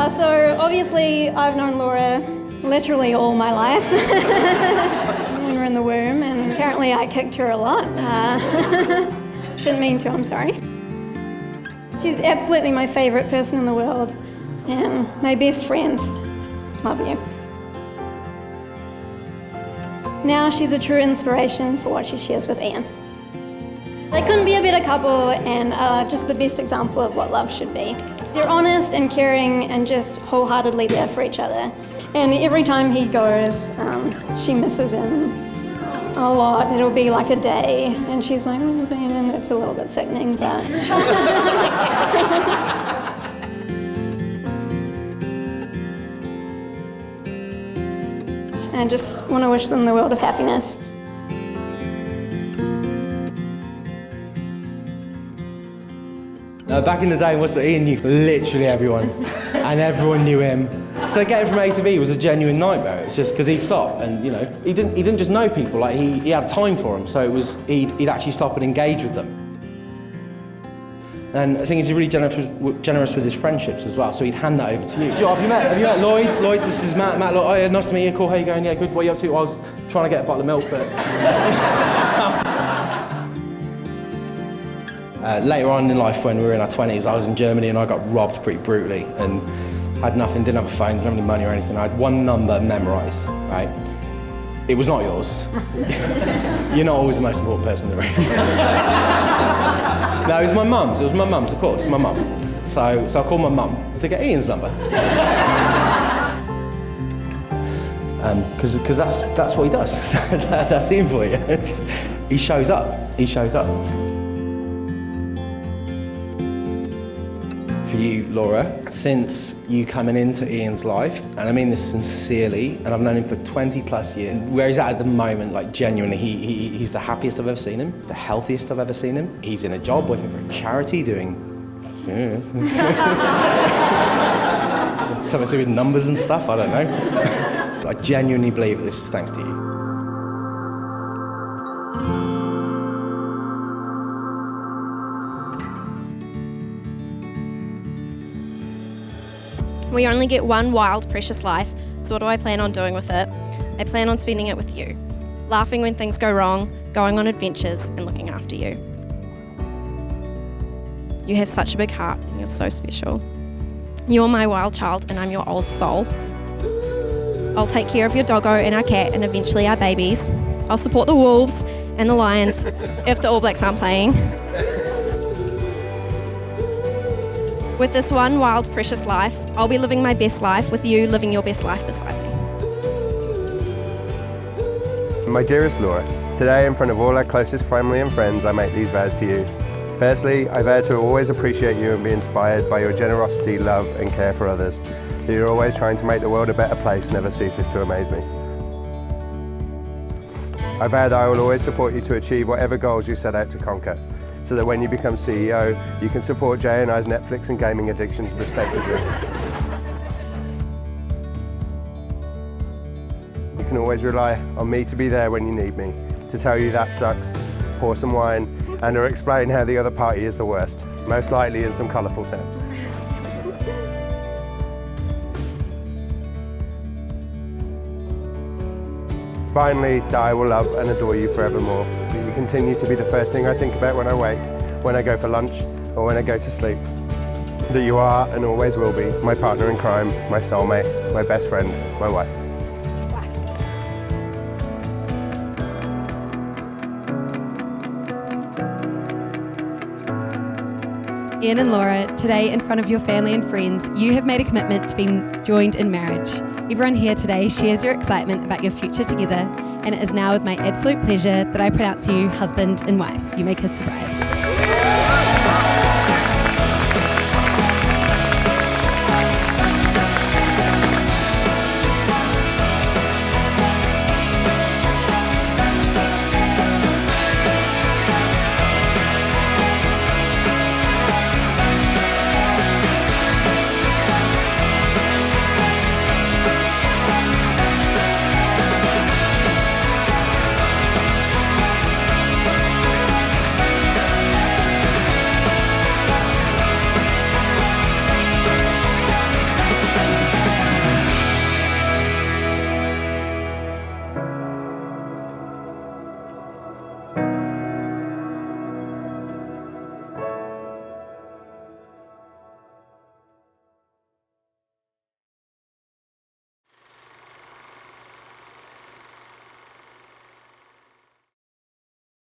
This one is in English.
So obviously I've known Laura literally all my life. We were in the womb, and apparently I kicked her a lot. Didn't mean to, I'm sorry. She's absolutely my favourite person in the world and my best friend. Love you. Now she's a true inspiration for what she shares with Ian. They couldn't be a better couple, and just the best example of what love should be. They're honest and caring and just wholeheartedly there for each other. And every time he goes, she misses him a lot. It'll be like a day, and she's like, oh, Ian, it's a little bit sickening, but... I just want to wish them the world of happiness. Back in the day, Ian knew literally everyone, and everyone knew him. So getting from A to B was a genuine nightmare. It's just because he'd stop, and you know, he didn't just know people. Like he had time for them, so it was he'd actually stop and engage with them. And I think he's really generous with his friendships as well. So he'd hand that over to you. Have you met Lloyd? Lloyd, this is Matt. Matt, look, oh, yeah, nice to meet you. Cool. How you going? Yeah, good. What are you up to? I was trying to get a bottle of milk, but. Later on in life, when we were in our 20s, I was in Germany and I got robbed pretty brutally, and I had nothing, didn't have a phone, didn't have any money or anything. I had one number memorised, right? It was not yours. You're not always the most important person in the room. No, it was my mum's. It was my mum's, of course, my mum. So I called my mum to get Ian's number. Because that's what he does. That's Ian for you. He shows up. He shows up. For you, Laura, since you coming into Ian's life, and I mean this sincerely, and I've known him for 20 plus years, where he's at the moment, like genuinely, he's the happiest I've ever seen him, the healthiest I've ever seen him. He's in a job working for a charity doing something to do with numbers and stuff, I don't know. I genuinely believe that this is thanks to you. We only get one wild, precious life, so what do I plan on doing with it? I plan on spending it with you, laughing when things go wrong, going on adventures, and looking after you. You have such a big heart, and you're so special. You're my wild child, and I'm your old soul. I'll take care of your doggo and our cat, and eventually our babies. I'll support the Wolves and the Lions if the All Blacks aren't playing. With this one wild, precious life, I'll be living my best life with you living your best life beside me. My dearest Laura, today in front of all our closest family and friends, I make these vows to you. Firstly, I vow to always appreciate you and be inspired by your generosity, love and care for others. That you're always trying to make the world a better place never ceases to amaze me. I vow that I will always support you to achieve whatever goals you set out to conquer, so that when you become CEO, you can support Jay and I's Netflix and gaming addictions respectively. You can always rely on me to be there when you need me, to tell you that sucks, pour some wine, and or explain how the other party is the worst, most likely in some colourful terms. Finally, that I will love and adore you forevermore. That you continue to be the first thing I think about when I wake, when I go for lunch, or when I go to sleep. That you are and always will be my partner in crime, my soulmate, my best friend, my wife. Ian and Laura, today in front of your family and friends, you have made a commitment to being joined in marriage. Everyone here today shares your excitement about your future together, and it is now with my absolute pleasure that I pronounce you husband and wife. You may kiss the bride.